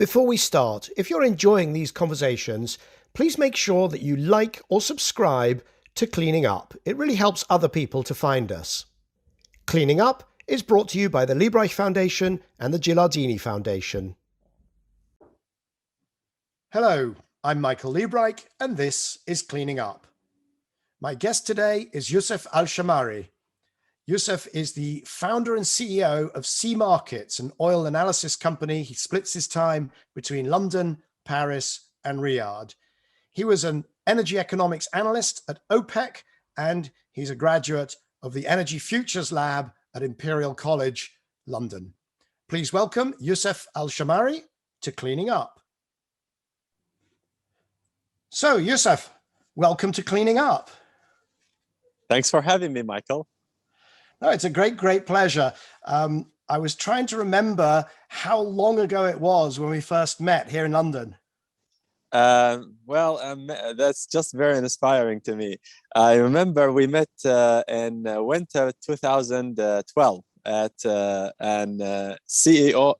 Before we start, if you're enjoying these conversations, please make sure that you like or subscribe to Cleaning Up. It really helps other people to find us. Cleaning Up is brought to you by the Liebreich Foundation and the Gilardini Foundation. Hello, I'm Michael Liebreich, and this is Cleaning Up. My guest today is Yousef Alshammari. Yousef is the founder and CEO of Sea Markets, an oil analysis company. He splits his time between London, Paris, and Riyadh. He was an energy economics analyst at OPEC, and he's a graduate of the Energy Futures Lab at Imperial College London. Please welcome Yousef Alshammari to Cleaning Up. So, Yousef, welcome to Cleaning Up. Thanks for having me, Michael. No, it's a great pleasure. I was trying to remember how long ago it was when we first met here in London. That's just very inspiring to me. I remember we met in winter 2012 at an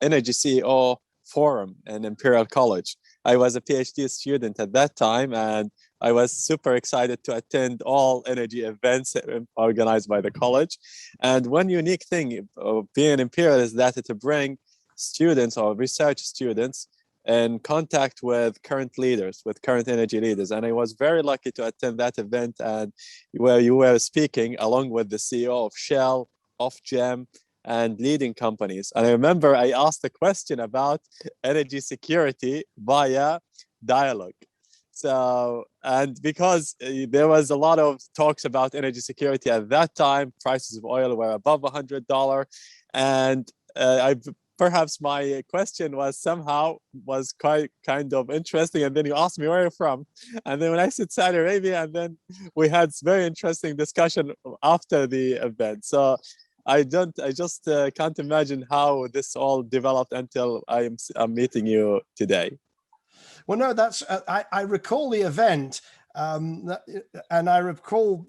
Energy CEO forum in Imperial College. I was a PhD student at that time, and I was super excited to attend all energy events organized by the college. And one unique thing of being Imperial is that it bring students or research students in contact with current leaders, with current energy leaders. And I was very lucky to attend that event, and where you were speaking along with the CEO of Shell, of GEM, and leading companies. And I remember I asked a question about energy security via dialogue. So, and because there was a lot of talks about energy security at that time, prices of oil were above $100, and perhaps my question was quite kind of interesting. And then you asked me where you're from, and then when I said Saudi Arabia, and then we had very interesting discussion after the event. So I just can't imagine how this all developed until I'm meeting you today. Well, no, that's I recall the event, and I recall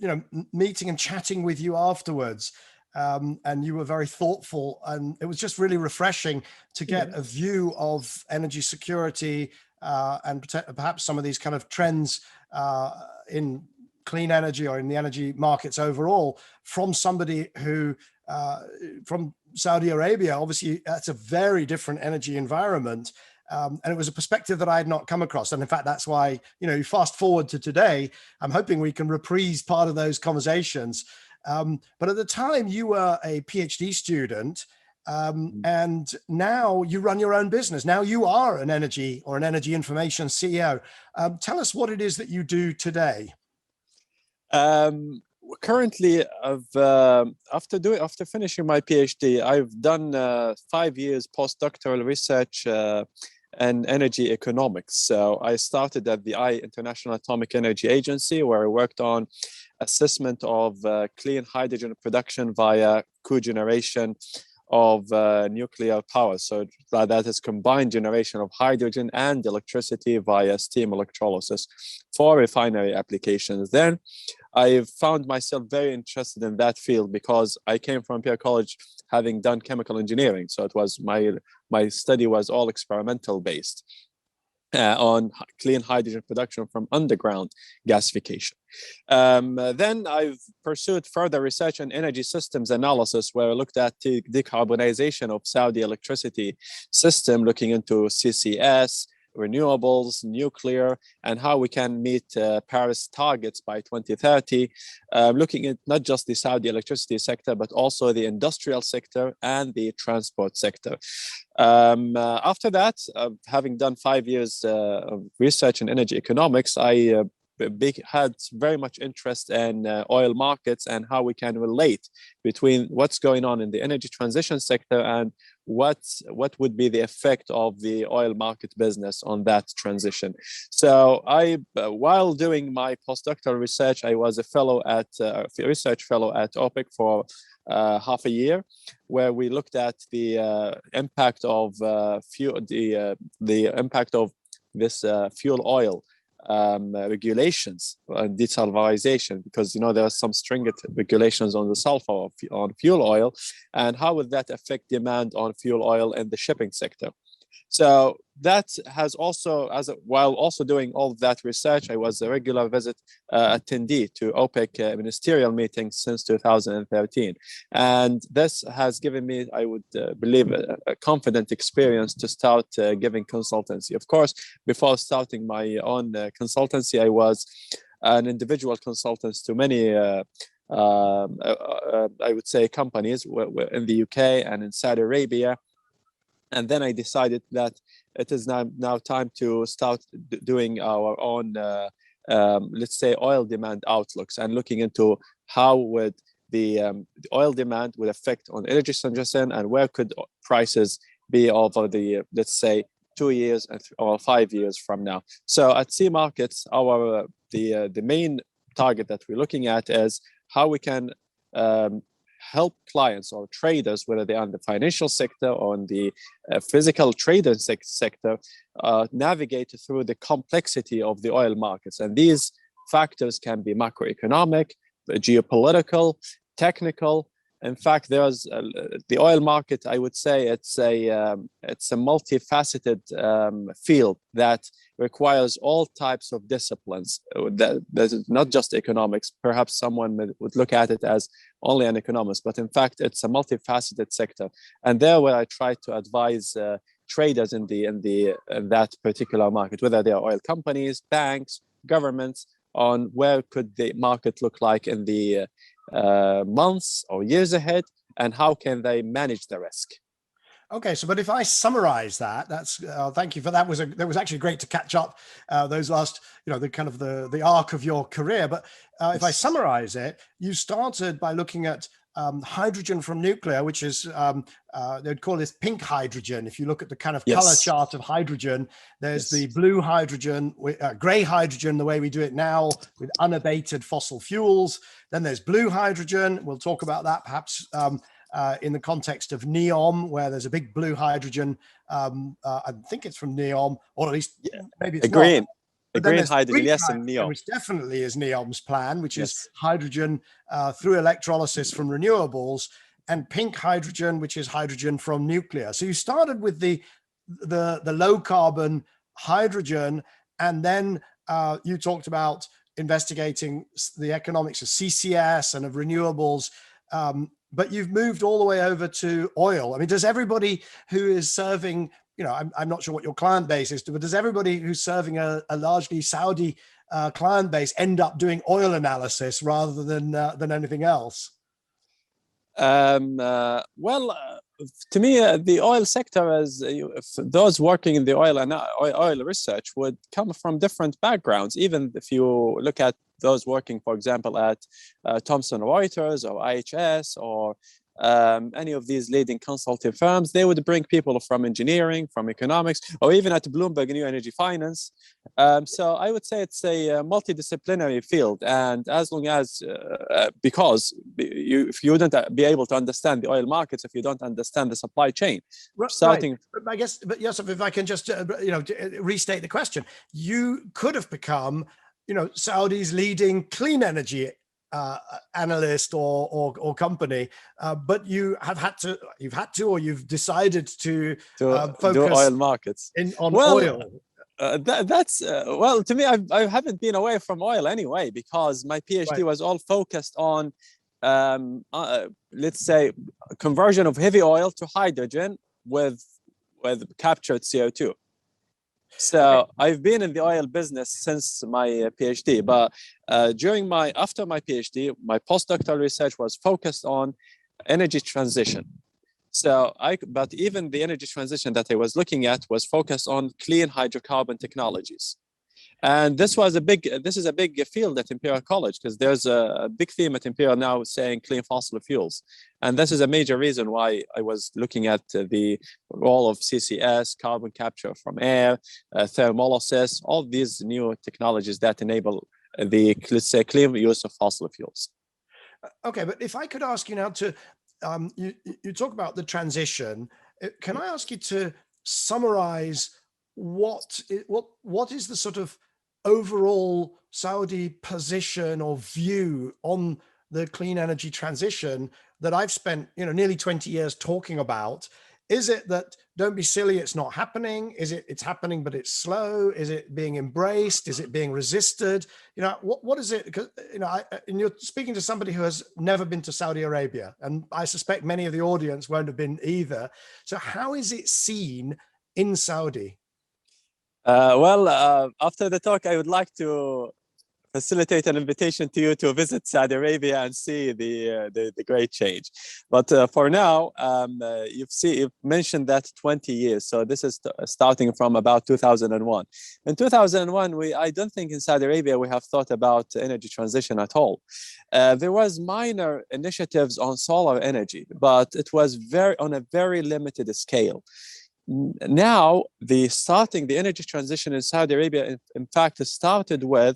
meeting and chatting with you afterwards, and you were very thoughtful, and it was just really refreshing to get a view of energy security and perhaps some of these kind of trends in clean energy or in the energy markets overall from somebody who from Saudi Arabia. Obviously, that's a very different energy environment. And it was a perspective that I had not come across. And in fact, that's why, you fast forward to today, I'm hoping we can reprise part of those conversations. But at the time you were a PhD student, and now you run your own business. Now you are an energy information CEO. Tell us what it is that you do today. Currently, after finishing my PhD, I've done 5 years postdoctoral research in energy economics. So I started at the IAEA International Atomic Energy Agency, where I worked on assessment of clean hydrogen production via cogeneration of nuclear power. So that is combined generation of hydrogen and electricity via steam electrolysis for refinery applications. Then I found myself very interested in that field because I came from Imperial College having done chemical engineering. So it was my study was all experimental based on clean hydrogen production from underground gasification. Then I've pursued further research on energy systems analysis, where I looked at the decarbonization of Saudi electricity system, looking into CCS, renewables, nuclear, and how we can meet Paris targets by 2030, looking at not just the Saudi electricity sector, but also the industrial sector and the transport sector. After that, having done 5 years of research in energy economics, I had very much interest in oil markets and how we can relate between what's going on in the energy transition sector and what would be the effect of the oil market business on that transition. So while doing my postdoctoral research, I was a research fellow at OPEC for half a year, where we looked at the impact of the impact of this fuel oil regulations and desulfurization, because there are some stringent regulations on the sulfur on fuel oil, and how would that affect demand on fuel oil in the shipping sector. So that has also, while also doing all of that research, I was a regular attendee to OPEC ministerial meetings since 2013. And this has given me, I would believe, a confident experience to start giving consultancy. Of course, before starting my own consultancy, I was an individual consultant to many I would say companies in the UK and in Saudi Arabia. And then I decided that it is now time to start doing our own, let's say, oil demand outlooks, and looking into how would the oil demand would affect on energy transition, and where could prices be over the, let's say, 2 years or 5 years from now. So at Sea Markets, the main target that we're looking at is how we can help clients or traders, whether they are in the financial sector or in the physical trading sector, navigate through the complexity of the oil markets. And these factors can be macroeconomic, geopolitical, technical. In fact, there's the oil market, I would say it's a multifaceted field that requires all types of disciplines. That is not just economics. Perhaps someone would look at it as only an economist, but in fact, it's a multifaceted sector. And there, where I try to advise traders in that particular market, whether they are oil companies, banks, governments, on where could the market look like in the months or years ahead, and how can they manage the risk. Okay, so but if I summarize that, that's thank you for that. That was actually great to catch up those last, the kind of the arc of your career. But if I summarize it, you started by looking at hydrogen from nuclear, which is they'd call this pink hydrogen. If you look at the kind of color chart of hydrogen, there's the blue hydrogen, gray hydrogen, the way we do it now with unabated fossil fuels. Then there's blue hydrogen. We'll talk about that perhaps in the context of NEOM, where there's a big blue hydrogen. I think it's from NEOM, or at least maybe it's green. Not. A green hydrogen, yes, in NEOM. Which definitely is NEOM's plan, which is hydrogen through electrolysis from renewables, and pink hydrogen, which is hydrogen from nuclear. So you started with the low carbon hydrogen, and then you talked about investigating the economics of CCS and of renewables. But you've moved all the way over to oil. I mean, does everybody who is serving, I'm not sure what your client base is, but does everybody who's serving a largely Saudi client base end up doing oil analysis rather than anything else? Well, to me, the oil sector, those working in the oil research would come from different backgrounds. Even if you look at those working, for example, at Thomson Reuters or IHS or any of these leading consulting firms, they would bring people from engineering, from economics, or even at Bloomberg New Energy Finance. So I would say it's a multidisciplinary field, and as long as because if you wouldn't be able to understand the oil markets, if you don't understand the supply chain, starting. Right. I guess, but Yousef, if I can just restate the question, you could have become Saudi's leading clean energy analyst or company, but you've had to, or you've decided to focus do oil markets on oil. That's well, to me, I haven't been away from oil anyway, because my PhD was all focused on let's say conversion of heavy oil to hydrogen with captured CO2. So I've been in the oil business since my PhD, but after my PhD, my postdoctoral research was focused on energy transition. But even the energy transition that I was looking at was focused on clean hydrocarbon technologies. And this is a big field at Imperial College, because there's a big theme at Imperial now saying clean fossil fuels. And this is a major reason why I was looking at the role of CCS, carbon capture from air, thermolysis, all these new technologies that enable the, let's say, clean use of fossil fuels. Okay, but if I could ask you now to, you talk about the transition. Can I ask you to summarize what is the sort of overall Saudi position or view on the clean energy transition that I've spent nearly 20 years talking about? Is it that don't be silly, it's not happening? Is it it's happening but it's slow? Is it being embraced? Is it being resisted? You know, what is it? Because, you know, and you're speaking to somebody who has never been to Saudi Arabia, and I suspect many of the audience won't have been either. So how is it seen in Saudi? After the talk, I would like to facilitate an invitation to you to visit Saudi Arabia and see the great change. But for now, you've mentioned that 20 years. So this is starting from about 2001. In 2001, I don't think in Saudi Arabia we have thought about energy transition at all. There was minor initiatives on solar energy, but it was on a very limited scale. Now, the energy transition in Saudi Arabia, in fact, started with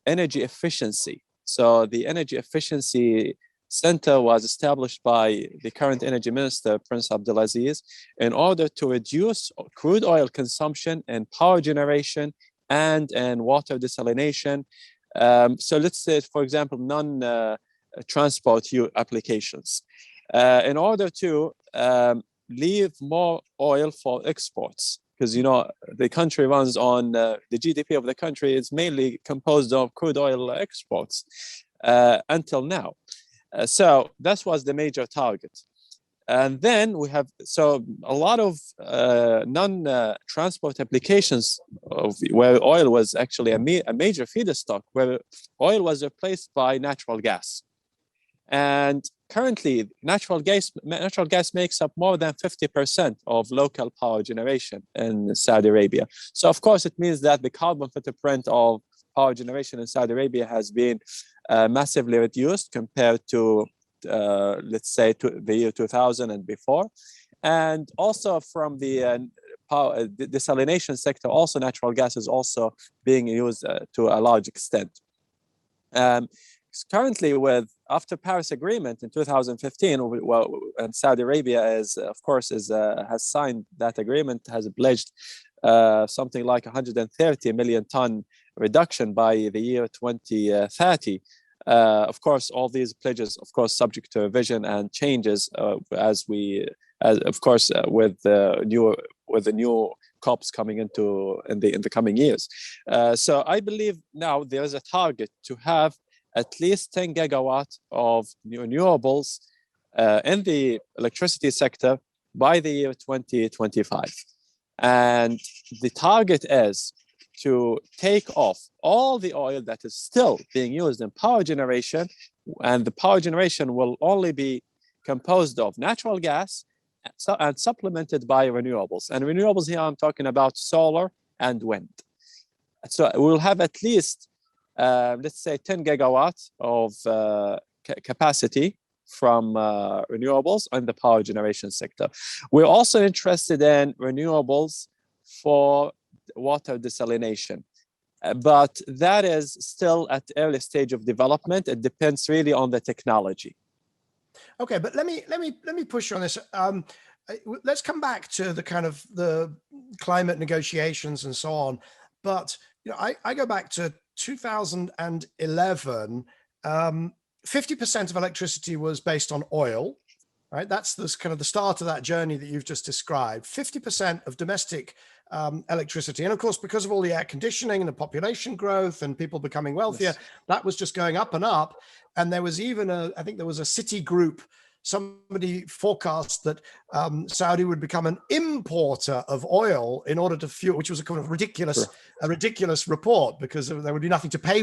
energy efficiency. So the Energy Efficiency Center was established by the current Energy Minister, Prince Abdulaziz, in order to reduce crude oil consumption and power generation and water desalination. So let's say, for example, non-transport applications. In order to leave more oil for exports, because, you know, the country runs on the GDP of the country is mainly composed of crude oil exports until now. So that was the major target. And then we have, so a lot of non-transport applications where oil was actually a major feedstock, where oil was replaced by natural gas. And currently, natural gas makes up more than 50% of local power generation in Saudi Arabia. So, of course, it means that the carbon footprint of power generation in Saudi Arabia has been massively reduced compared to, let's say, to the year 2000 and before. And also from the desalination sector, also natural gas is also being used to a large extent. Currently, after Paris Agreement in 2015, and Saudi Arabia has signed that agreement, has pledged something like 130 million ton reduction by the year 2030. Of course, all these pledges, of course, subject to revision and changes with the new COPs coming in the coming years. So I believe now there is a target to have at least 10 gigawatts of renewables in the electricity sector by the year 2025. And the target is to take off all the oil that is still being used in power generation, and the power generation will only be composed of natural gas and supplemented by renewables. And renewables here, I'm talking about solar and wind. So we'll have at least let's say 10 gigawatts of capacity from renewables in the power generation sector. We're also interested in renewables for water desalination, but that is still at the early stage of development. It depends really on the technology. Okay, but let me push you on this. Let's come back to the kind of the climate negotiations and so on. But you know, I go back to 2011, 50% of electricity was based on oil, right? That's this kind of the start of that journey that you've just described. 50% of domestic electricity. And of course, because of all the air conditioning and the population growth and people becoming wealthier, yes, that was just going up and up. And there was even I think there was a city group, somebody forecast that Saudi would become an importer of oil in order to fuel, which was a kind of ridiculous, a ridiculous report, because there would be nothing to pay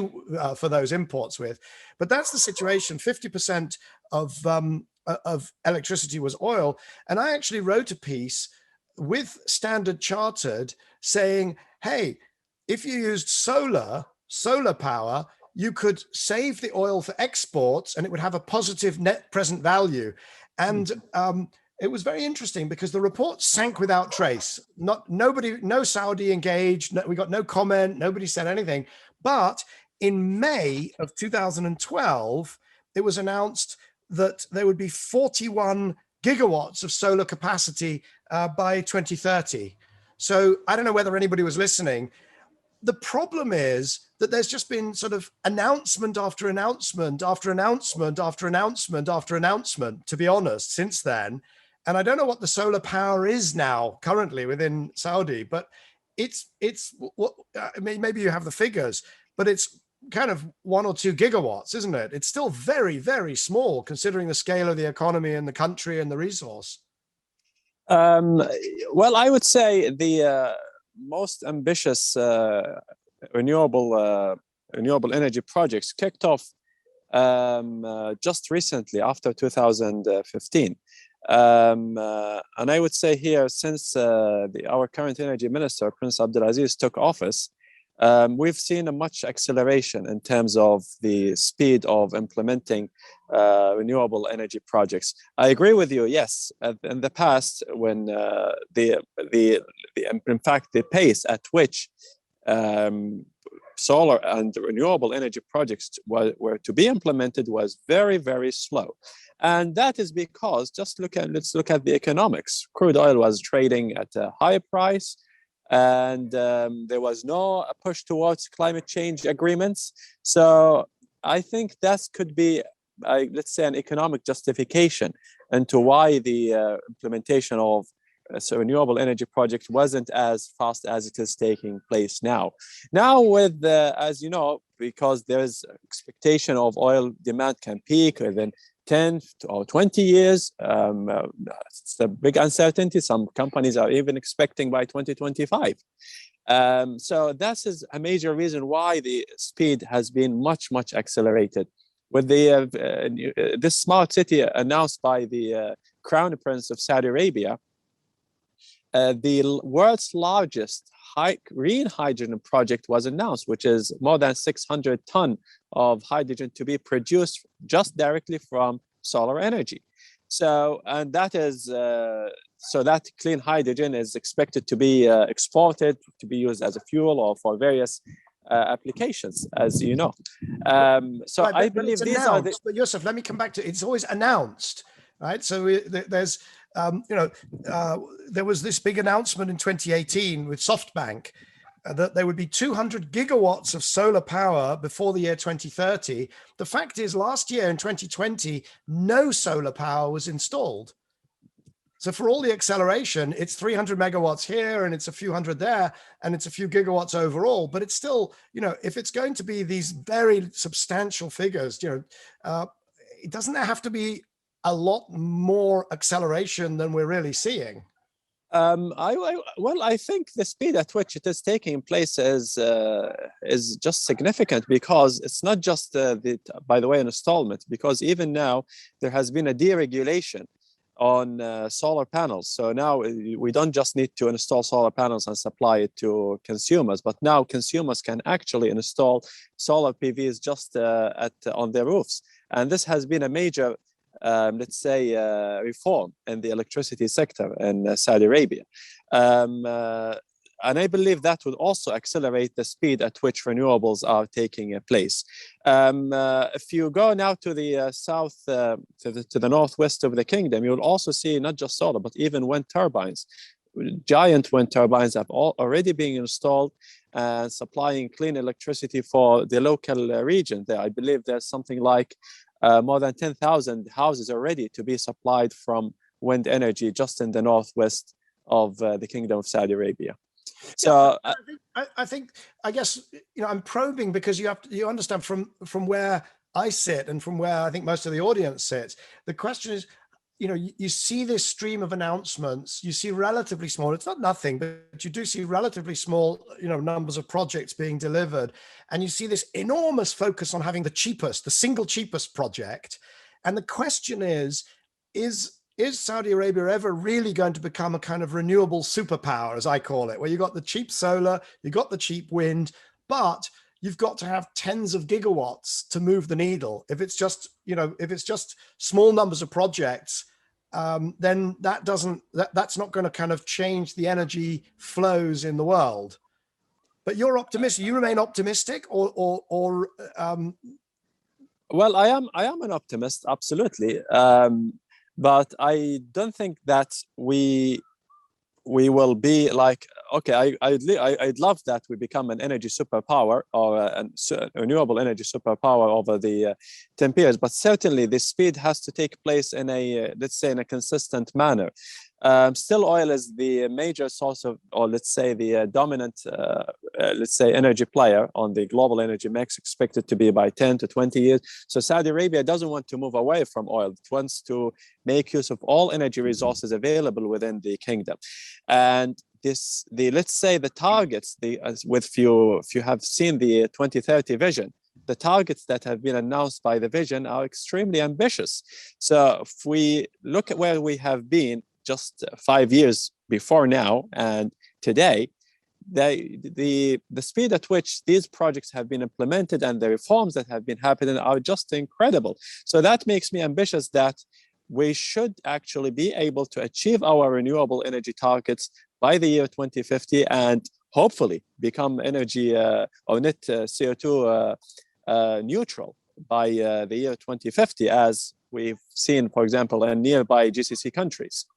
for those imports with. But that's the situation. 50% of electricity was oil. And I actually wrote a piece with Standard Chartered saying, hey, if you used solar power, you could save the oil for exports and it would have a positive net present value. And it was very interesting because the report sank without trace. No Saudi engaged. We got no comment. Nobody said anything. But in May of 2012, it was announced that there would be 41 gigawatts of solar capacity by 2030. So I don't know whether anybody was listening. The problem is that there's just been sort of announcement after announcement after announcement after announcement after announcement, to be honest, since then. And I don't know what the solar power is now currently within Saudi, but it's what I mean, maybe you have the figures, but it's kind of 1 or 2 gigawatts, isn't it? It's still very, very small considering the scale of the economy and the country and the resource. Um, well, I would say the most ambitious renewable energy projects kicked off just recently after 2015. And I would say here, since our current energy minister, Prince Abdulaziz, took office, we've seen a much acceleration in terms of the speed of implementing renewable energy projects. I agree with you. Yes, in the past, when in fact the pace at which solar and renewable energy projects were to be implemented was very, very slow. And that is because let's look at the economics. Crude oil was trading at a high price, and there was no push towards climate change agreements. So I think that could be, let's say, an economic justification into why the implementation of renewable energy project wasn't as fast as it is taking place now. Now, with as you know, because there's expectation of oil demand can peak within 10 or 20 years. It's a big uncertainty. Some companies are even expecting by 2025. So that is a major reason why the speed has been much, much accelerated. With the this smart city announced by the Crown Prince of Saudi Arabia, the world's largest green hydrogen project was announced, which is more than 600 tons of hydrogen to be produced just directly from solar energy. So, and that is, so that clean hydrogen is expected to be exported to be used as a fuel or for various applications, as you know. So right, I believe these are the... But Yousef, let me come back to it. It's always announced, right? So there's, there was this big announcement in 2018 with SoftBank that there would be 200 gigawatts of solar power before the year 2030. The fact is, last year in 2020, no solar power was installed. So for all the acceleration, it's 300 megawatts here and it's a few hundred there and it's a few gigawatts overall. But it's still, if it's going to be these very substantial figures, it doesn't have to be a lot more acceleration than we're really seeing. I think the speed at which it is taking place is just significant, because it's not just by the way, an installment, because even now there has been a deregulation on solar panels. So now we don't just need to install solar panels and supply it to consumers, but now consumers can actually install solar PVs just on their roofs. And this has been a major let's say, reform in the electricity sector in Saudi Arabia. And I believe that would also accelerate the speed at which renewables are taking place. If you go now to the south, to the northwest of the kingdom, you'll also see not just solar, but even wind turbines. Giant wind turbines have already been installed and supplying clean electricity for the local region there. I believe there's something like more than 10,000 houses already to be supplied from wind energy just in the northwest of the Kingdom of Saudi Arabia. So I guess I'm probing because you understand from where I sit and from where I think most of the audience sits. The question is, you see this stream of announcements, you see relatively small, it's not nothing, but you do see relatively small, numbers of projects being delivered. And you see this enormous focus on having the single cheapest project. And the question is Saudi Arabia ever really going to become a kind of renewable superpower, as I call it, where you got the cheap solar, you got the cheap wind, but you've got to have tens of gigawatts to move the needle. If it's just, small numbers of projects, then that's not going to kind of change the energy flows in the world. But you're optimistic. You remain optimistic, or well, I am an optimist, absolutely. But I don't think that we we will be like, okay, I'd love that we become an energy superpower or a renewable energy superpower over the 10 years, but certainly the speed has to take place in a, let's say, in a consistent manner. Still, oil is the major source of, or let's say the dominant, let's say, energy player on the global energy mix, expected to be by 10 to 20 years. So Saudi Arabia doesn't want to move away from oil. It wants to make use of all energy resources available within the kingdom. And let's say the targets, if you have seen the 2030 vision, the targets that have been announced by the vision are extremely ambitious. So if we look at where we have been just 5 years before now and today, the speed at which these projects have been implemented and the reforms that have been happening are just incredible. So that makes me ambitious that we should actually be able to achieve our renewable energy targets by the year 2050 and hopefully become energy or net CO2 neutral by the year 2050, as we've seen, for example, in nearby GCC countries.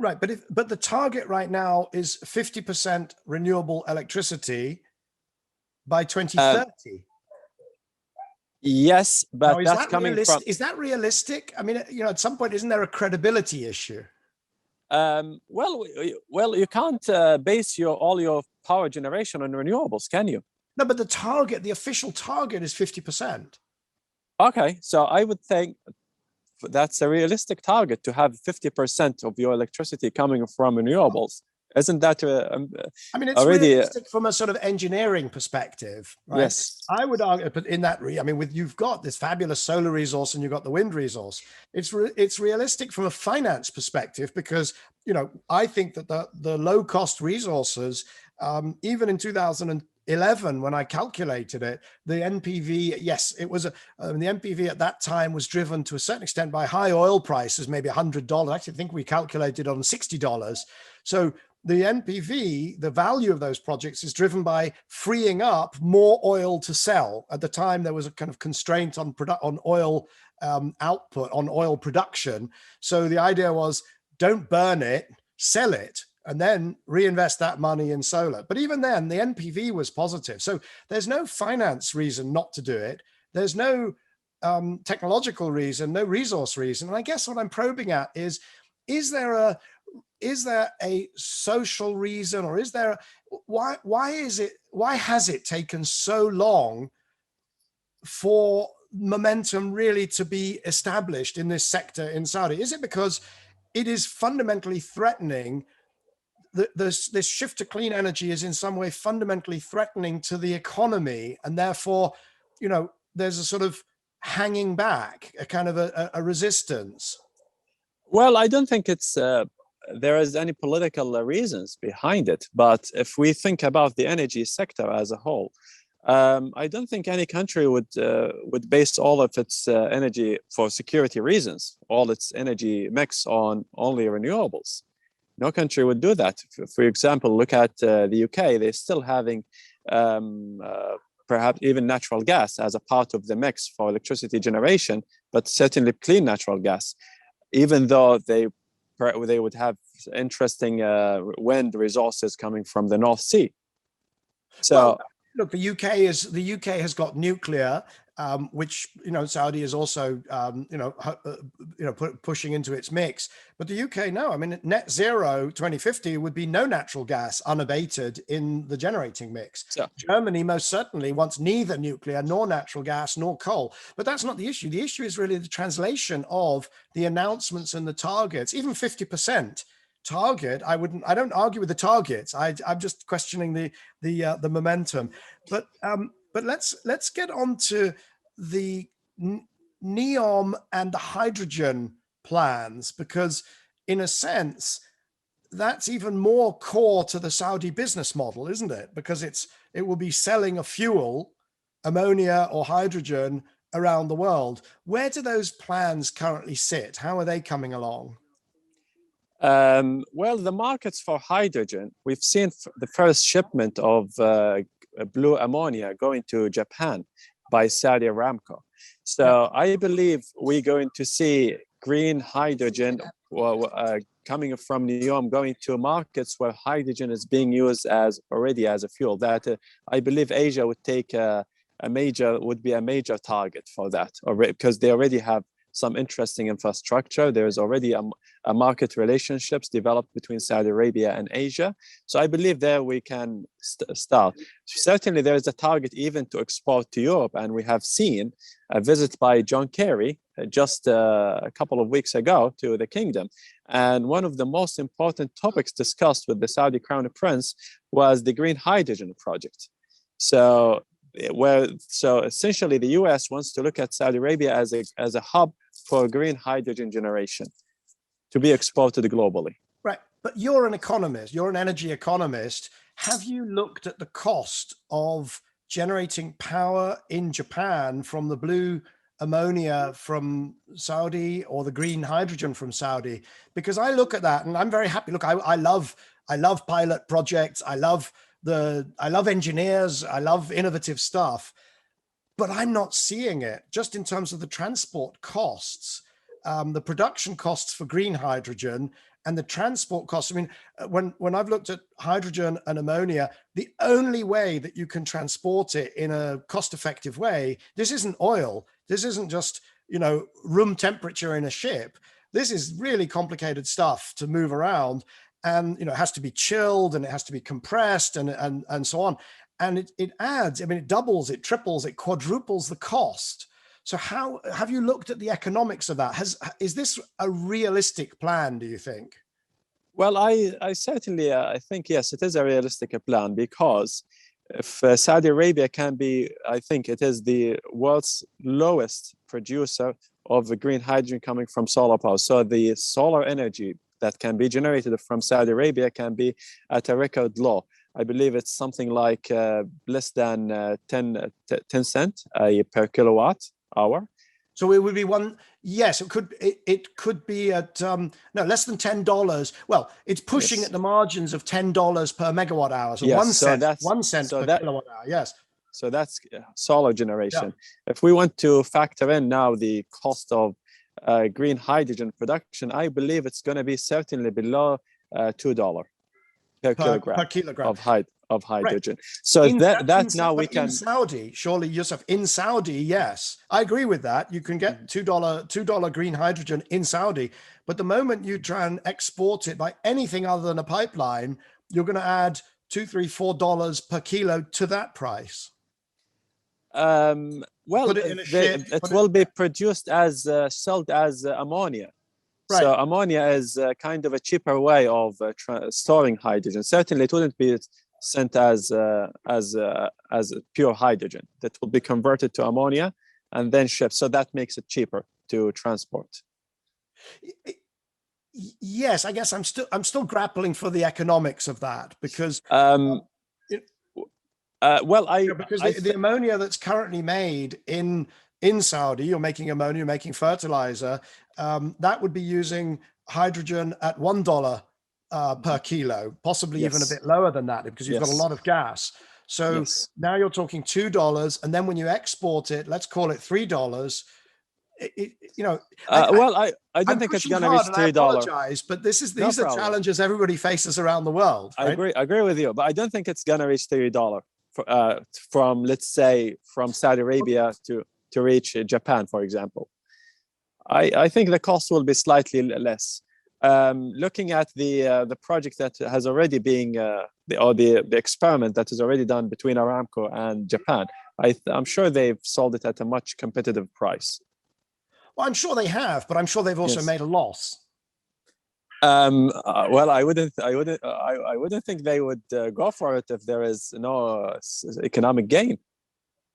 Right, but the target right now is 50% renewable electricity by 2030. Yes, but now, that's coming from. Is that realistic? I mean, you know, at some point, isn't there a credibility issue? Well, you can't base all your power generation on renewables, can you? No, but the official target is 50%. Okay, so I would think that's a realistic target, to have 50% of your electricity coming from renewables. Isn't that I mean, it's already realistic from a sort of engineering perspective, right? Yes, I would argue, but in that, I mean, you've got this fabulous solar resource and you've got the wind resource. It's realistic from a finance perspective, because, you know, I think that the low cost resources, even in 2011, when I calculated it, the NPV, yes, it was the NPV at that time was driven to a certain extent by high oil prices, maybe $100. I actually think we calculated on $60. So the NPV, the value of those projects, is driven by freeing up more oil to sell. At the time, there was a kind of constraint on oil output, on oil production. So the idea was, don't burn it, sell it, and then reinvest that money in solar. But even then, the NPV was positive. So there's no finance reason not to do it. There's no technological reason, no resource reason. And I guess what I'm probing at is there a social reason, or is there why has it taken so long for momentum really to be established in this sector in Saudi? Is it because it is fundamentally threatening, this shift to clean energy is in some way fundamentally threatening to the economy, and therefore, you know, there's a sort of hanging back, a kind of a resistance? well, I don't think there is any political reasons behind it. But if we think about the energy sector as a whole, I don't think any country would base all of its energy, for security reasons, all its energy mix on only renewables. No country would do that. For example, look at the UK. They're still having perhaps even natural gas as a part of the mix for electricity generation, but certainly clean natural gas, even though they would have interesting wind resources coming from the North Sea. So, well, look, the UK has got nuclear, which, you know, Saudi is also pushing into its mix. But the UK, no, I mean, net zero 2050 would be no natural gas unabated in the generating mix. Yeah. Germany most certainly wants neither nuclear nor natural gas nor coal. But that's not the issue. The issue is really the translation of the announcements and the targets. Even 50% target, I don't argue with the targets. I'm just questioning the momentum. But let's get on to the NEOM and the hydrogen plans, because in a sense that's even more core to the Saudi business model, isn't it? Because it will be selling a fuel, ammonia or hydrogen, around the world. Where do those plans currently sit? How are they coming along? Well, the markets for hydrogen, we've seen the first shipment of blue ammonia going to Japan by Saudi Aramco. So I believe we're going to see green hydrogen coming from NEOM going to markets where hydrogen is being used already as a fuel. That I believe Asia would take would be a major target for that, because they already have some interesting infrastructure. There's already a market relationships developed between Saudi Arabia and Asia. So I believe there we can start. Certainly there is a target even to export to Europe. And we have seen a visit by John Kerry just a couple of weeks ago to the kingdom. And one of the most important topics discussed with the Saudi Crown Prince was the green hydrogen project. So essentially the US wants to look at Saudi Arabia as a hub for green hydrogen generation to be exported globally. Right, but you're an economist, you're an energy economist. Have you looked at the cost of generating power in Japan from the blue ammonia from Saudi or the green hydrogen from Saudi? Because I look at that and I'm very happy. Look, I love pilot projects. I love engineers. I love innovative stuff, but I'm not seeing it just in terms of the transport costs, the production costs for green hydrogen and the transport costs. I mean, when I've looked at hydrogen and ammonia, the only way that you can transport it in a cost-effective way, this isn't oil. This isn't just, room temperature in a ship. This is really complicated stuff to move around. And, it has to be chilled and it has to be compressed and so on. And it adds, it doubles, it triples, it quadruples the cost. So how have you looked at the economics of that? Is this a realistic plan, do you think? Well, I certainly, I think, yes, it is a realistic plan, because if Saudi Arabia can be, I think it is the world's lowest producer of the green hydrogen coming from solar power. So the solar energy that can be generated from Saudi Arabia can be at a record low. I believe it's something like less than 10 cents per kilowatt hour. So it would be yes, it could be at, no, less than $10. Well, it's pushing at the margins of $10 per megawatt hour. So yes, 1 cent per kilowatt hour, yes. So that's solar generation. Yeah. If we want to factor in now the cost of green hydrogen production, I believe it's going to be certainly below $2 per kilogram of hydrogen. Right. So that now we can. In Saudi, surely, Yousef, in Saudi, yes, I agree with that. You can get $2 green hydrogen in Saudi, but the moment you try and export it by anything other than a pipeline, you're going to add $2, $3, $4 per kilo to that price. Well, it will be produced as sold as ammonia. Right. So ammonia is kind of a cheaper way of storing hydrogen. Certainly, it wouldn't be sent as pure hydrogen. That will be converted to ammonia and then shipped. So that makes it cheaper to transport. Yes, I guess I'm still grappling for the economics of that, because the ammonia that's currently made in Saudi, you're making ammonia, you're making fertilizer, that would be using hydrogen at $1 per kilo, possibly even a bit lower than that, because you've got a lot of gas. So now you're talking $2, and then when you export it, let's call it $3. I don't think it's going to reach $3. I apologize, but these are challenges everybody faces around the world. Right? I agree with you, but I don't think it's going to reach $3 from, let's say, from Saudi Arabia to reach Japan, for example. I think the cost will be slightly less. Looking at the project that has already been the experiment that is already done between Aramco and Japan, I'm sure they've sold it at a much competitive price. Well, I'm sure they have, but I'm sure they've also made a loss. Well, I wouldn't think they would go for it if there is no economic gain.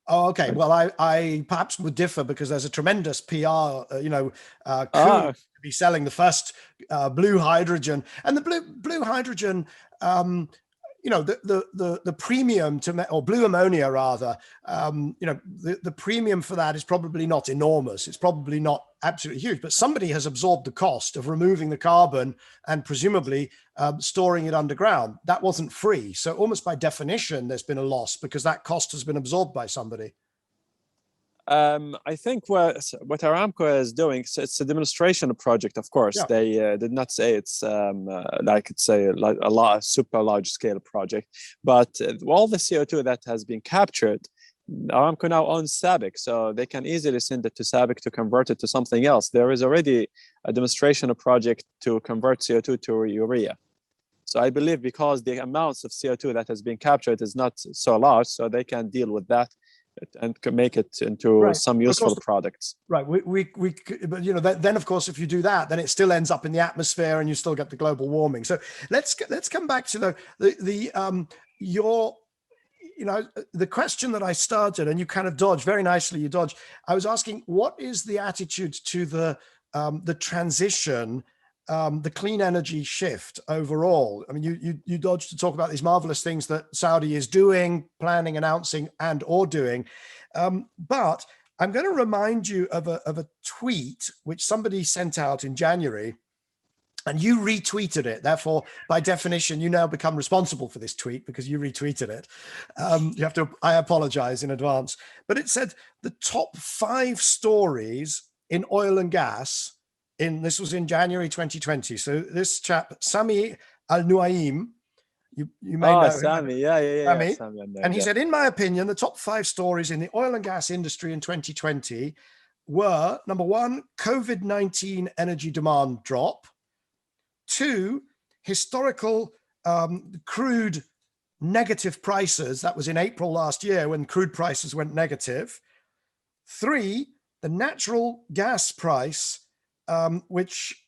Oh, okay. Well, I perhaps would differ, because there's a tremendous PR, to be selling the first blue hydrogen, and the blue hydrogen, the premium or blue ammonia rather, the premium for that is probably not enormous. It's probably not absolutely huge, but somebody has absorbed the cost of removing the carbon and presumably storing it underground. That wasn't free. So almost by definition, there's been a loss, because that cost has been absorbed by somebody. I think what Aramco is doing, so it's a demonstration project, of course. Yeah. They did not say it's like it's like a super large scale project, but all the CO2 that has been captured, Aramco now owns SABIC, so they can easily send it to SABIC to convert it to something else. There is already a demonstration project to convert CO2 to urea. So I believe because the amounts of CO2 that has been captured is not so large, so they can deal with that and can make it into some useful products. Right. But you know, then of course, if you do that, then it still ends up in the atmosphere, and you still get the global warming. So let's come back to the question that I started, and you kind of dodged very nicely. You dodged. I was asking, what is the attitude to the transition, the clean energy shift overall? I mean, you dodged to talk about these marvelous things that Saudi is doing, planning, announcing, and/or doing. But I'm going to remind you of a tweet which somebody sent out in January, and you retweeted it. Therefore, by definition, you now become responsible for this tweet because you retweeted it. You have to. I apologize in advance. But it said the top 5 stories in oil and gas. This was in January 2020. So this chap, Sami Al-Nuaim, you may know Sami, him. yeah. Sami, and he said, in my opinion, the top 5 stories in the oil and gas industry in 2020 were, number 1, COVID-19 energy demand drop; 2, historical crude negative prices. That was in April last year when crude prices went negative; 3, the natural gas price, which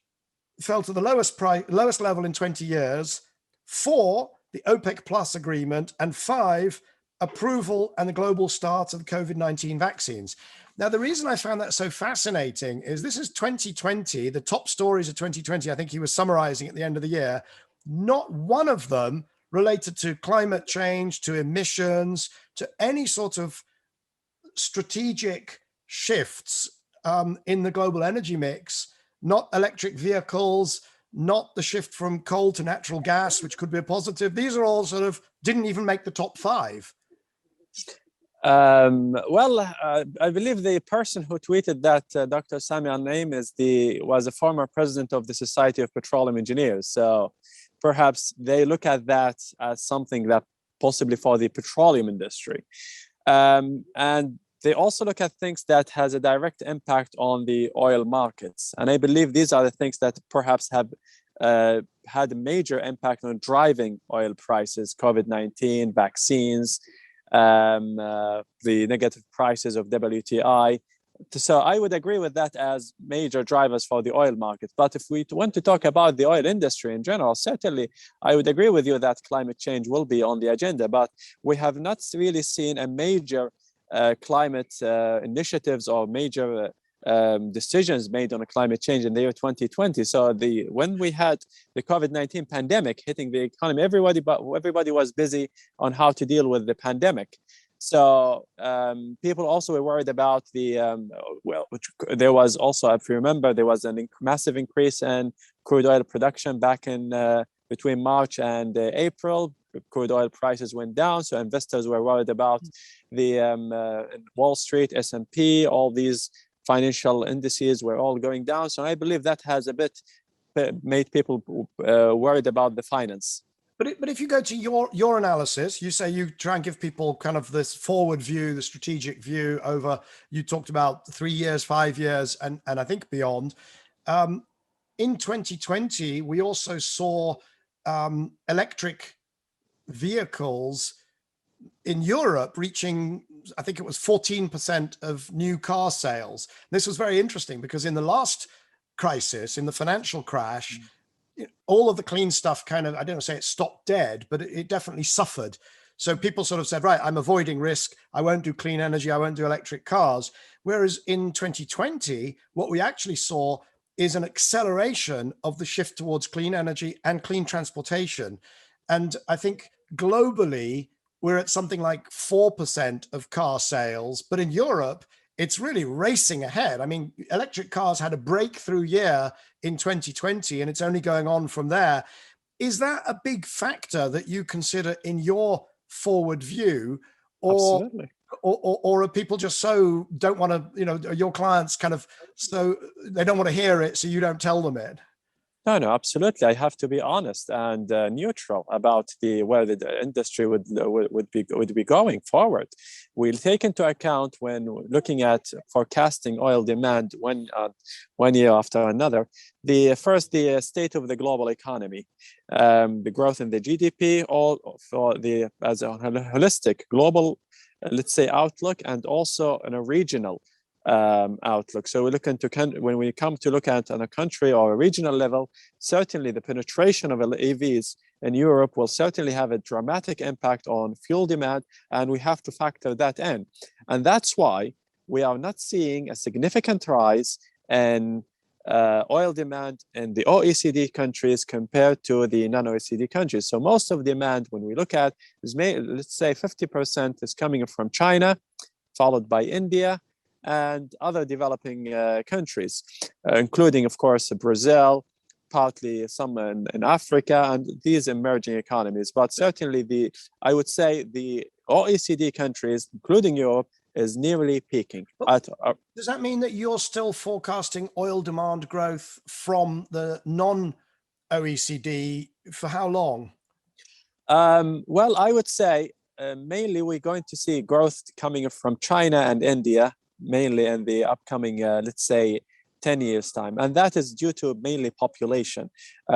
fell to the lowest level in 20 years; 4, the OPEC Plus agreement; and 5, approval and the global start of the COVID-19 vaccines. Now, the reason I found that so fascinating is this is 2020, the top stories of 2020, I think he was summarizing at the end of the year. Not one of them related to climate change, to emissions, to any sort of strategic shifts in the global energy mix, not electric vehicles, not the shift from coal to natural gas, which could be a positive. These are all sort of didn't even make the top 5. I believe the person who tweeted that, Dr. Sami Al-Naim, was a former president of the Society of Petroleum Engineers. So perhaps they look at that as something that possibly for the petroleum industry. And they also look at things that has a direct impact on the oil markets. And I believe these are the things that perhaps have had a major impact on driving oil prices: COVID-19, vaccines, the negative prices of WTI. So I would agree with that as major drivers for the oil market. But if we want to talk about the oil industry in general, certainly I would agree with you that climate change will be on the agenda, but we have not really seen a major climate initiatives or major decisions made on climate change in the year 2020. So when we had the COVID-19 pandemic hitting the economy, everybody was busy on how to deal with the pandemic. So people also were worried about there was also, if you remember, there was a massive increase in crude oil production back in between March and April. Crude oil prices went down, so investors were worried about the Wall Street, S&P, all these financial indices were all going down. So I believe that has a bit made people worried about the finance. But if you go to your analysis, you say you try and give people kind of this forward view, the strategic view over, you talked about 3 years, 5 years, and I think beyond. In 2020, we also saw electric vehicles in Europe reaching, I think it was 14% of new car sales. This was very interesting because in the last crisis, in the financial crash, all of the clean stuff kind of, I don't know, say it stopped dead, but it definitely suffered. So people sort of said, right, I'm avoiding risk. I won't do clean energy. I won't do electric cars. Whereas in 2020, what we actually saw is an acceleration of the shift towards clean energy and clean transportation. And I think globally, we're at something like 4% of car sales, but in Europe, it's really racing ahead. I mean, electric cars had a breakthrough year in 2020, and it's only going on from there. Is that a big factor that you consider in your forward view? Or, Absolutely. or are people just so don't want to, are your clients kind of so they don't want to hear it, so you don't tell them it? No, absolutely. I have to be honest and neutral about where the industry would be going forward. We'll take into account when looking at forecasting oil demand one year after another. The state of the global economy, the growth in the GDP, all for as a holistic global, let's say, outlook, and also in a regional outlook. So we look into when we come to look at on a country or a regional level, certainly the penetration of EVs in Europe will certainly have a dramatic impact on fuel demand, and we have to factor that in. And that's why we are not seeing a significant rise in oil demand in the OECD countries compared to the non-OECD countries. So most of demand, when we look at, let's say 50% is coming from China, followed by India, and other developing countries, including, of course, Brazil, partly some in Africa, and these emerging economies. But certainly, I would say the OECD countries, including Europe, is nearly peaking. Does that mean that you're still forecasting oil demand growth from the non-OECD for how long? Well, I would say mainly we're going to see growth coming from China and India, mainly in the upcoming, let's say, 10 years time. And that is due to mainly population.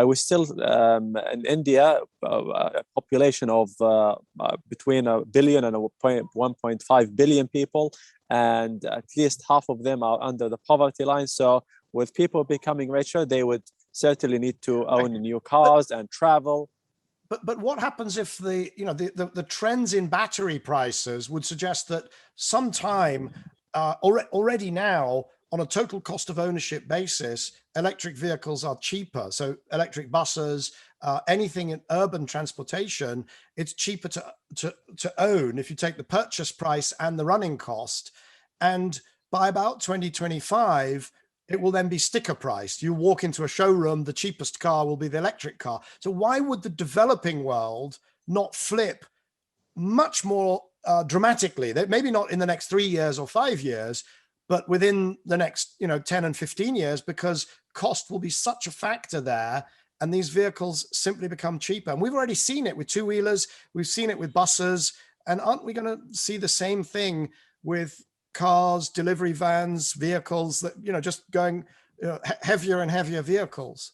We still, in India, a population of between 1 billion and 1.5 billion people, and at least half of them are under the poverty line. So with people becoming richer, they would certainly need to own new cars and travel. But what happens if the trends in battery prices would suggest that sometime already now, on a total cost of ownership basis, electric vehicles are cheaper. So electric buses, anything in urban transportation, it's cheaper to own if you take the purchase price and the running cost. And by about 2025, it will then be sticker priced. You walk into a showroom, the cheapest car will be the electric car. So why would the developing world not flip much more dramatically? That maybe not in the next 3 years or 5 years, but within the next 10 and 15 years, because cost will be such a factor there, and these vehicles simply become cheaper. And we've already seen it with two-wheelers, we've seen it with buses, and aren't we going to see the same thing with cars, delivery vans, vehicles that just going heavier and heavier vehicles?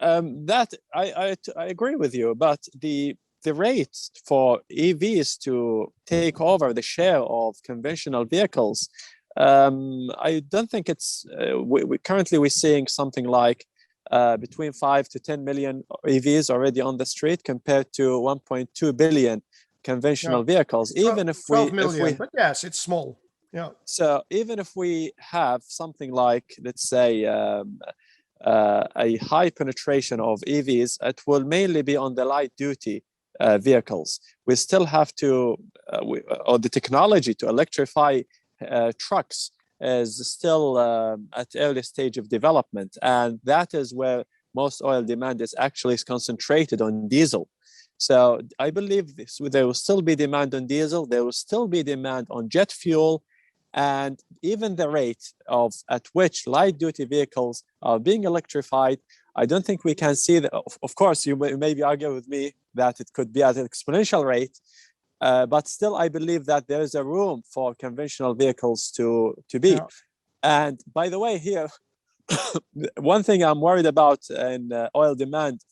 That I agree with you, but the rate for EVs to take over the share of conventional vehicles, I don't think it's. We're seeing something like between 5 to 10 million EVs already on the street, compared to 1.2 billion conventional vehicles. 12 million, but yes, it's small. Yeah. So even if we have something like, let's say, a high penetration of EVs, it will mainly be on the light duty vehicles. We still have to, or the technology to electrify trucks is still at early stage of development, and that is where most oil demand is actually concentrated on diesel. So I believe there will still be demand on diesel, there will still be demand on jet fuel, and even the rate at which light duty vehicles are being electrified, I don't think we can see that. Of course, you may maybe argue with me that it could be at an exponential rate, but still, I believe that there is a room for conventional vehicles to be. Yeah. And by the way, here, one thing I'm worried about in oil demand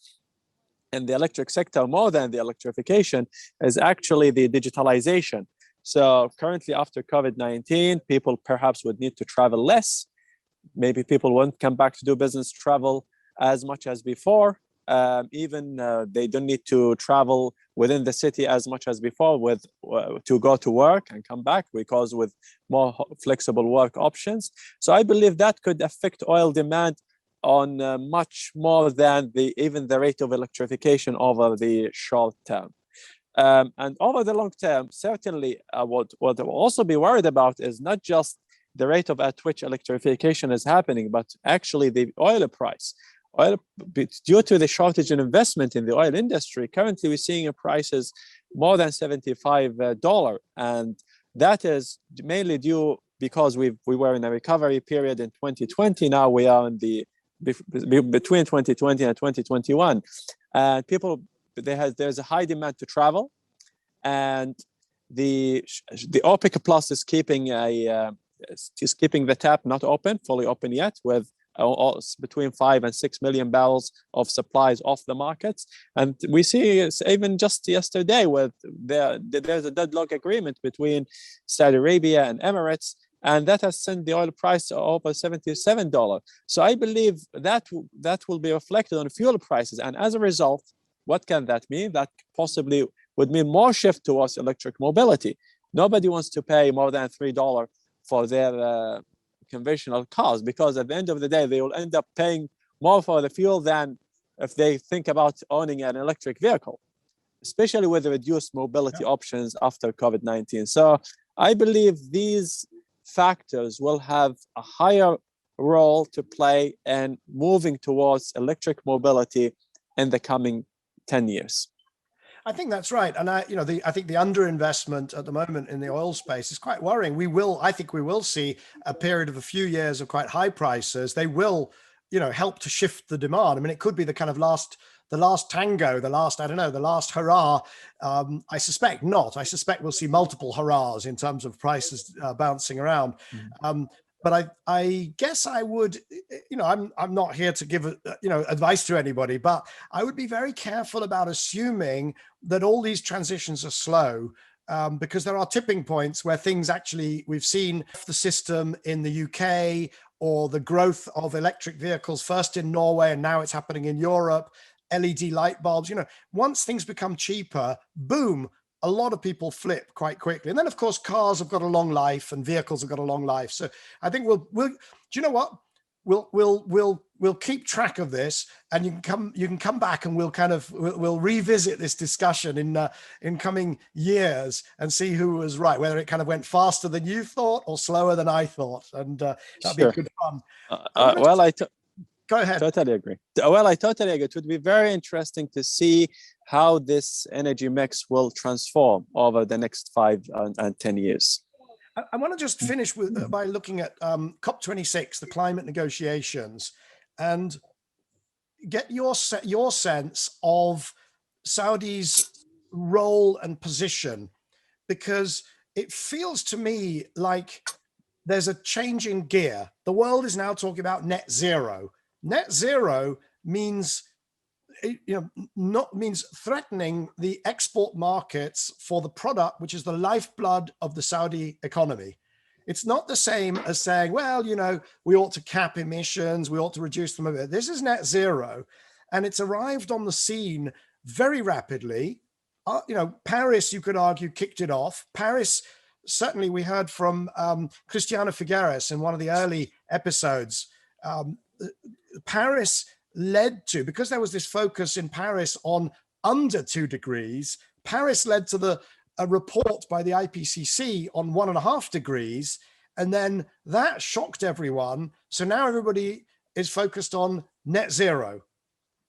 in the electric sector, more than the electrification, is actually the digitalization. So currently, after COVID-19, people perhaps would need to travel less. Maybe people won't come back to do business travel as much as before. They don't need to travel within the city as much as before to go to work and come back, because with more flexible work options. So I believe that could affect oil demand on much more than even the rate of electrification over the short term. And over the long term, certainly what we'll also be worried about is not just the rate at which electrification is happening, but actually the oil price. Due to the shortage in investment in the oil industry, currently we're seeing prices more than $75, and That is mainly due because we were in a recovery period in 2020. Now we are in the between 2020 and 2021, and there's a high demand to travel, and the OPEC Plus is keeping the tap not fully open yet, with between 5 and 6 million barrels of supplies off the markets. And we see even just yesterday there's a deadlock agreement between Saudi Arabia and Emirates, and that has sent the oil price to over $77. So I believe that will be reflected on fuel prices. And as a result, what can that mean? That possibly would mean more shift towards electric mobility. Nobody wants to pay more than $3 for their conventional cars, because at the end of the day, they will end up paying more for the fuel than if they think about owning an electric vehicle, especially with the reduced mobility options after COVID-19. So I believe these factors will have a higher role to play in moving towards electric mobility in the coming 10 years. I think that's right. And I think the underinvestment at the moment in the oil space is quite worrying. I think we will see a period of a few years of quite high prices. They will, help to shift the demand. I mean, it could be the kind of the last tango, the last hurrah. I suspect not. I suspect we'll see multiple hurrahs in terms of prices bouncing around. But I guess I would, I'm not here to give, advice to anybody, but I would be very careful about assuming that all these transitions are slow, because there are tipping points where things actually, we've seen the system in the UK, or the growth of electric vehicles, first in Norway, and now it's happening in Europe, LED light bulbs, once things become cheaper, boom, a lot of people flip quite quickly. And then of course, cars have got a long life and vehicles have got a long life. So I think we'll do you know what? We'll keep track of this, and you can come back and we'll revisit this discussion in coming years and see who was right, whether it kind of went faster than you thought or slower than I thought. And that'd be good fun. Go ahead. Totally agree. Well, I totally agree. It would be very interesting to see how this energy mix will transform over the next 5 and 10 years. I want to just finish by looking at COP26, the climate negotiations, and get your sense of Saudi's role and position, because it feels to me like there's a change in gear. The world is now talking about net zero. Net zero means, means threatening the export markets for the product, which is the lifeblood of the Saudi economy. It's not the same as saying, well, we ought to cap emissions, we ought to reduce them a bit. This is net zero, and it's arrived on the scene very rapidly. Paris, you could argue, kicked it off. Paris, certainly we heard from Christiana Figueres in one of the early episodes. Paris led to, because there was this focus in Paris on under 2 degrees, Paris led to a report by the IPCC on 1.5 degrees. And then that shocked everyone. So now everybody is focused on net zero,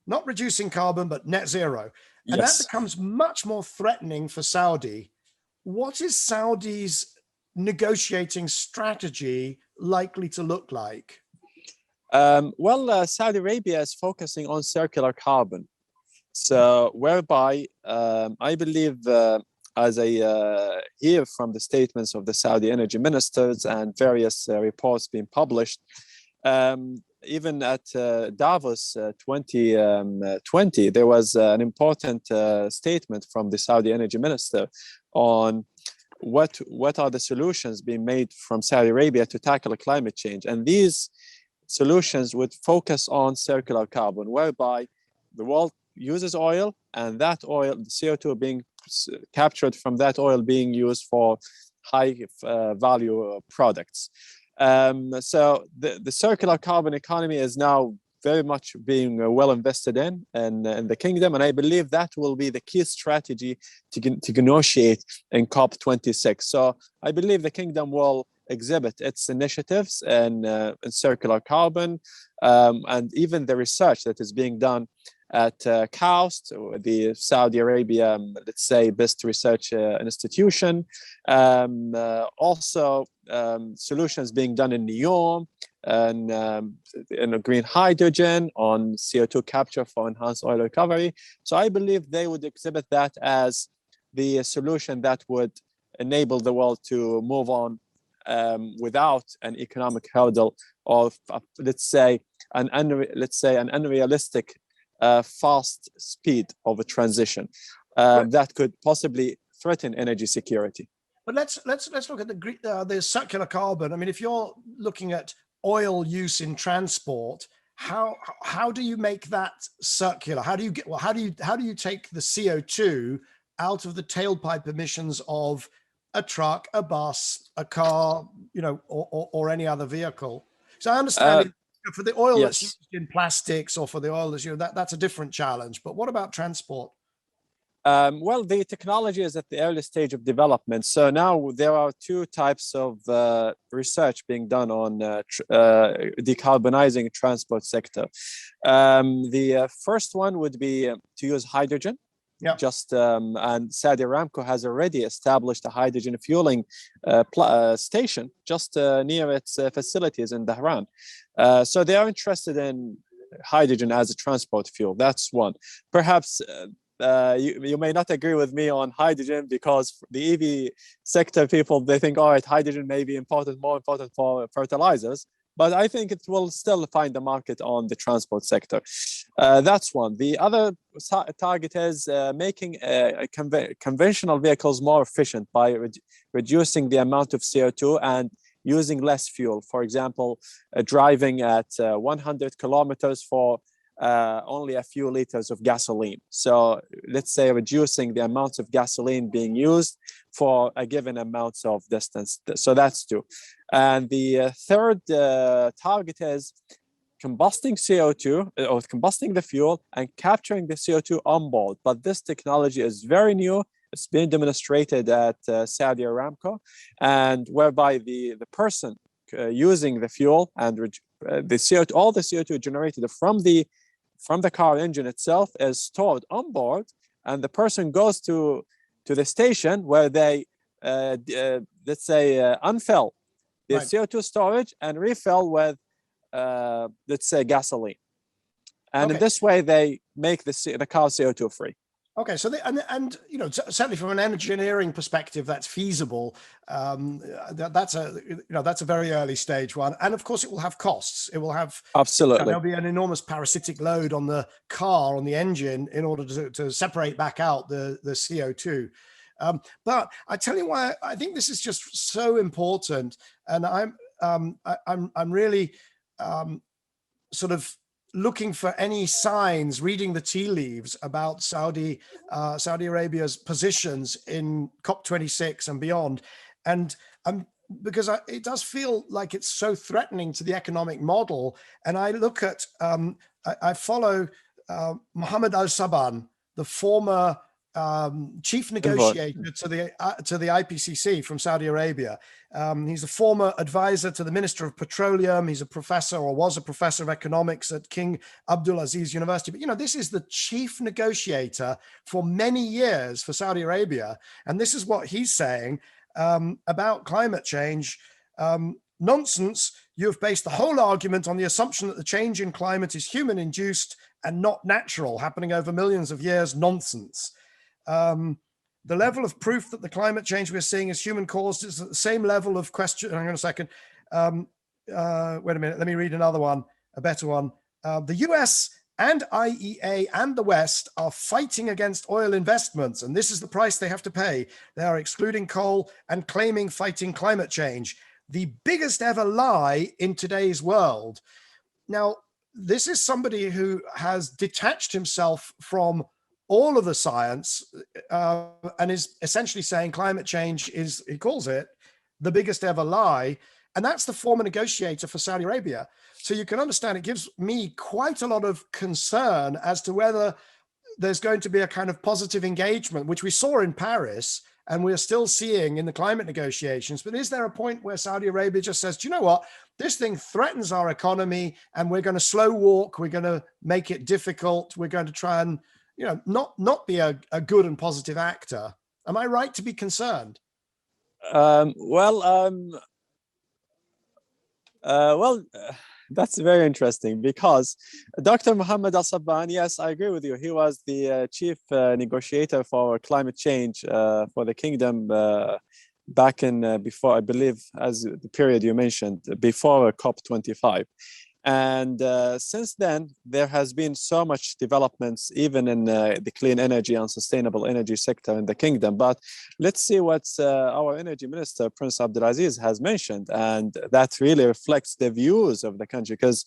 not reducing carbon, but net zero. And that becomes much more threatening for Saudi. What is Saudi's negotiating strategy likely to look like? Saudi Arabia is focusing on circular carbon. So whereby I believe, as I hear from the statements of the Saudi energy ministers and various reports being published, even at Davos 2020, there was an important statement from the Saudi energy minister on what are the solutions being made from Saudi Arabia to tackle climate change. And these solutions would focus on circular carbon, whereby the world uses oil, and that oil, the CO2 being captured from that oil, being used for high value products. So the circular carbon economy is now very much being well invested in the kingdom, and I believe that will be the key strategy to negotiate in COP26. So I believe the kingdom will exhibit its initiatives in circular carbon, and even the research that is being done at KAUST, the Saudi Arabia, let's say, best research institution. Also, solutions being done in NEOM and in green hydrogen, on CO2 capture for enhanced oil recovery. So I believe they would exhibit that as the solution that would enable the world to move on without an economic hurdle of, let's say, an unrealistic fast speed of a transition that could possibly threaten energy security. But let's look at the circular carbon. I mean, if you're looking at oil use in transport, how do you make that circular? How do you take the CO2 out of the tailpipe emissions of a truck, a bus, a car, you know, or any other vehicle? So I understand for the oil that's used in plastics, or for the oil that's, you know, that's a different challenge. But what about transport? Well, the technology is at the early stage of development. So now there are two types of research being done on decarbonizing transport sector. The first one would be to use hydrogen. Yeah. And Saudi Aramco has already established a hydrogen fueling station just near its facilities in Dhahran. So they are interested in hydrogen as a transport fuel. That's one. Perhaps you may not agree with me on hydrogen, because the EV sector people, they think, all right, hydrogen may be important, more important for fertilizers. But I think it will still find a market on the transport sector. That's one. The other target is making conventional vehicles more efficient by reducing the amount of CO2 and using less fuel. For example, driving at 100 kilometers for only a few liters of gasoline. So let's say reducing the amount of gasoline being used for a given amount of distance. So that's two. And the third target is combusting CO2, or combusting the fuel and capturing the CO2 on board. But this technology is very new. It's been demonstrated at Saudi Aramco, and whereby the person using the fuel and the CO2, all the CO2 generated from the car engine itself is stored on board, and the person goes to the station where they let's say unfill the CO2 storage and refill with let's say gasoline, and in this way they make the car CO2 free. Okay, so and you know, certainly from an engineering perspective, that's feasible. That's a very early stage one, and of course, it will have costs. It will have absolutely. There'll be an enormous parasitic load on the car, on the engine, in order to separate back out the CO2. But I tell you why I think this is just so important, and I'm really sort of looking for any signs, reading the tea leaves about Saudi Arabia's positions in COP26 and beyond, and because it does feel like it's so threatening to the economic model. And I look at I follow Mohammad al-Saban, the former chief negotiator to the IPCC from Saudi Arabia. He's a former advisor to the Minister of Petroleum. He's a professor, or was a professor of economics at King Abdulaziz University. But, you know, this is the chief negotiator for many years for Saudi Arabia. And this is what he's saying about climate change. Nonsense. You have based the whole argument on the assumption that the change in climate is human induced and not natural, happening over millions of years. Nonsense. The level of proof that the climate change we're seeing is human caused is at the same level of question. Hang on a second. Wait a minute. Let me read another one, a better one. The US and IEA and the West are fighting against oil investments, and this is the price they have to pay. They are excluding coal and claiming fighting climate change. The biggest ever lie in today's world. Now, this is somebody who has detached himself from all of the science and is essentially saying climate change is, he calls it, the biggest ever lie. And that's the former negotiator for Saudi Arabia. So you can understand it gives me quite a lot of concern as to whether there's going to be a kind of positive engagement, which we saw in Paris, and we're still seeing in the climate negotiations. But is there a point where Saudi Arabia just says, do you know what, this thing threatens our economy, and we're going to slow walk, we're going to make it difficult, we're going to try and, you know, not be a good and positive actor? Am I right to be concerned? That's very interesting, because Dr. Mohammad Al-Sabban, yes, I agree with you. He was the chief negotiator for climate change for the kingdom back in before, I believe, as the period you mentioned, before COP25. And since then, there has been so much developments, even in the clean energy and sustainable energy sector in the kingdom. But let's see what our energy minister, Prince Abdulaziz, has mentioned. And that really reflects the views of the country, because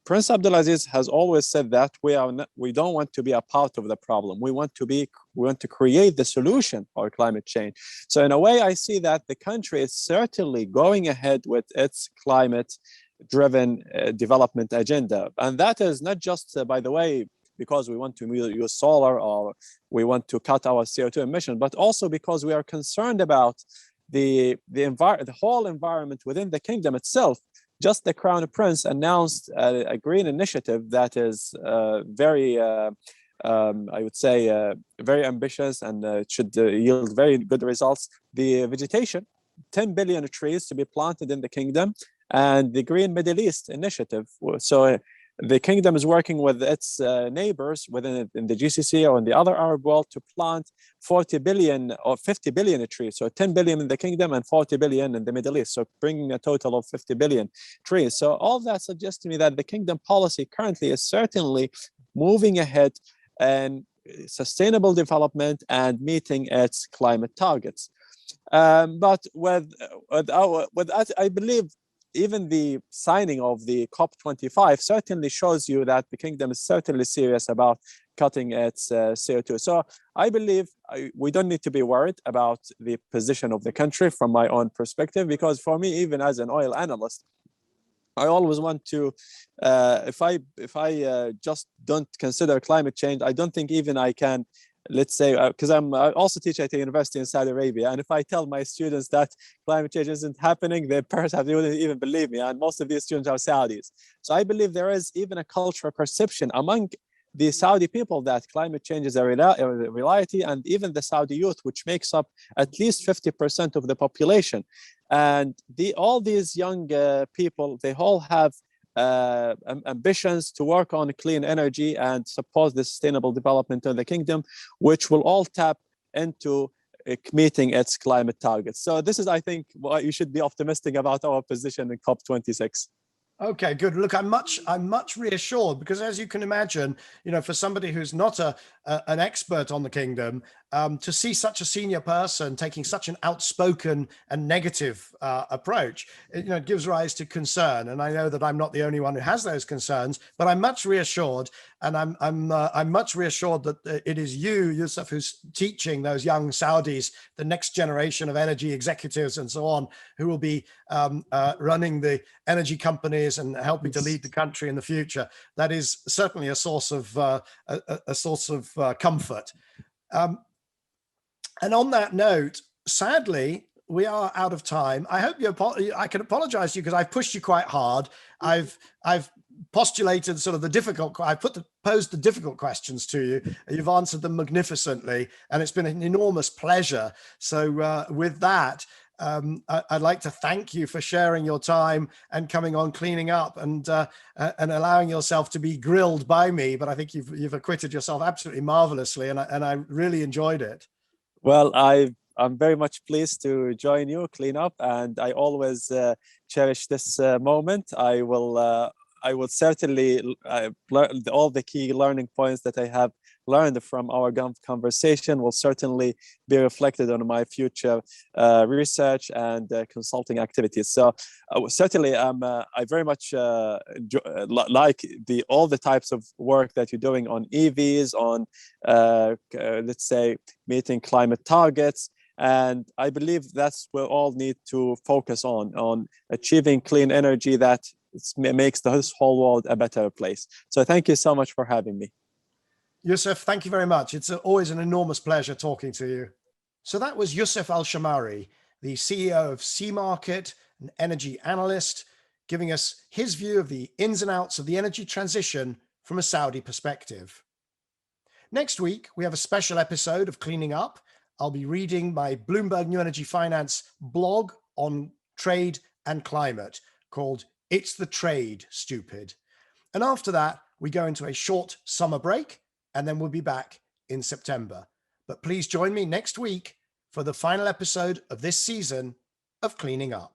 Prince Abdulaziz has always said that we don't want to be a part of the problem. We want to create the solution for climate change. So in a way, I see that the country is certainly going ahead with its climate-driven development agenda, and that is not just, by the way, because we want to use solar or we want to cut our CO2 emission, but also because we are concerned about the whole environment within the kingdom itself. Just the Crown Prince announced a green initiative that is very, I would say, very ambitious, and it should yield very good results. The vegetation, 10 billion trees to be planted in the kingdom, and the Green Middle East initiative. So the kingdom is working with its neighbors in the GCC or in the other Arab world to plant 40 billion or 50 billion trees. So 10 billion in the kingdom and 40 billion in the Middle East. So bringing a total of 50 billion trees. So all that suggests to me that the kingdom policy currently is certainly moving ahead and sustainable development and meeting its climate targets. But with that, I believe even the signing of the COP25 certainly shows you that the kingdom is certainly serious about cutting its CO2. So I believe we don't need to be worried about the position of the country from my own perspective, because for me, even as an oil analyst, I always want to, if I just don't consider climate change, I don't think even I can, let's say, because I also teach at a university in Saudi Arabia, and if I tell my students that climate change isn't happening, their parents wouldn't even believe me, and most of these students are Saudis. So I believe there is even a cultural perception among the Saudi people that climate change is a reality, and even the Saudi youth, which makes up at least 50% of the population. And all these young people, they all have ambitions to work on clean energy and support the sustainable development of the kingdom, which will all tap into meeting its climate targets. So this is, I think, why you should be optimistic about our position in COP26. Okay, good. Look, I'm much reassured, because as you can imagine, you know, for somebody who's not an expert on the kingdom, to see such a senior person taking such an outspoken and negative approach, it gives rise to concern. And I know that I'm not the only one who has those concerns, but I'm much reassured, and I'm much reassured that it is you, Yousef, who's teaching those young Saudis, the next generation of energy executives and so on, who will be running the energy companies and helping to lead the country in the future. That is certainly a source of comfort. And on that note, sadly, we are out of time. I hope I can apologize to you because I've pushed you quite hard. I've postulated sort of posed the difficult questions to you. You've answered them magnificently, and it's been an enormous pleasure. So with that, I'd like to thank you for sharing your time and coming on Cleaning Up and allowing yourself to be grilled by me. But I think you've acquitted yourself absolutely marvelously, and I really enjoyed it. Well, I'm very much pleased to join you, Clean Up, and I always cherish this moment. I will certainly learn all the key learning points that I have learned from our conversation will certainly be reflected on my future research and consulting activities. So certainly I very much like all the types of work that you're doing on EVs, on let's say meeting climate targets. And I believe that's what we all need to focus on achieving clean energy that makes this whole world a better place. So thank you so much for having me. Yousef, thank you very much. It's always an enormous pleasure talking to you. So that was Yousef Alshammari, the CEO of Sea Market, an energy analyst, giving us his view of the ins and outs of the energy transition from a Saudi perspective. Next week, we have a special episode of Cleaning Up. I'll be reading my Bloomberg New Energy Finance blog on trade and climate called It's the Trade, Stupid. And after that, we go into a short summer break, and then we'll be back in September. But please join me next week for the final episode of this season of Cleaning Up.